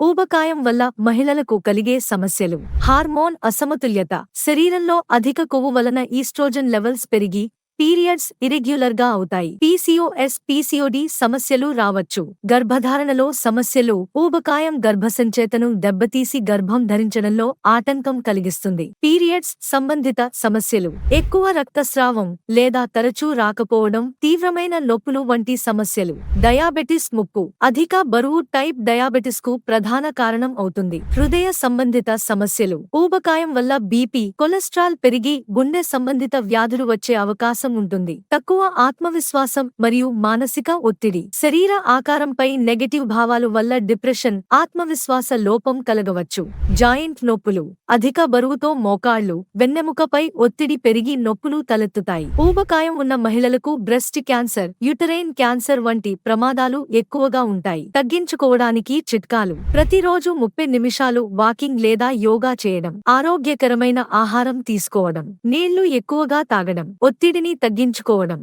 ఊబకాయం వల్ల మహిళలకు కలిగే సమస్యలు. హార్మోన్ అసమతుల్యత. శరీరంలో అధిక కొవ్వు వలన ఈస్ట్రోజన్ లెవెల్స్ పెరిగి పీరియడ్స్ ఇరెగ్యులర్ గా అవుతాయి. పీసీఓఎస్, పీసీఓడి సమస్యలు రావచ్చు. గర్భధారణలో సమస్యలు. ఊబకాయం గర్భసంచేతను దెబ్బతీసి గర్భం ధరించడంలో ఆటంకం కలిగిస్తుంది. పీరియడ్స్ సంబంధిత సమస్యలు. ఎక్కువ రక్తస్రావం లేదా తరచూ రాకపోవడం, తీవ్రమైన నొప్పులు వంటి సమస్యలు. డయాబెటిస్ ముప్పు. అధిక బరువు టైప్ డయాబెటిస్ కు ప్రధాన కారణం అవుతుంది. హృదయ సంబంధిత సమస్యలు. ఊబకాయం వల్ల బీపీ, కొలెస్ట్రాల్ పెరిగి గుండె సంబంధిత వ్యాధులు వచ్చే అవకాశం ఉంటుంది. తక్కువ ఆత్మవిశ్వాసం మరియు మానసిక ఒత్తిడి. శరీర ఆకారంపై నెగటివ్ భావాలు వల్ల డిప్రెషన్, ఆత్మవిశ్వాస లోపం కలగవచ్చు. జాయింట్ నొప్పులు. అధిక బరువుతో మోకాళ్లు, వెన్నెముకపై ఒత్తిడి పెరిగి నొప్పులు తలెత్తుతాయి. ఊబకాయం ఉన్న మహిళలకు బ్రెస్ట్ క్యాన్సర్, యుటరైన్ క్యాన్సర్ వంటి ప్రమాదాలు ఎక్కువగా ఉంటాయి. తగ్గించుకోవడానికి చిట్కాలు. ప్రతిరోజు 30 నిమిషాలు వాకింగ్ లేదా యోగా చేయడం. ఆరోగ్యకరమైన ఆహారం తీసుకోవడం. నీళ్లు ఎక్కువగా తాగడం. ఒత్తిడిని తగ్గించుకోవడం.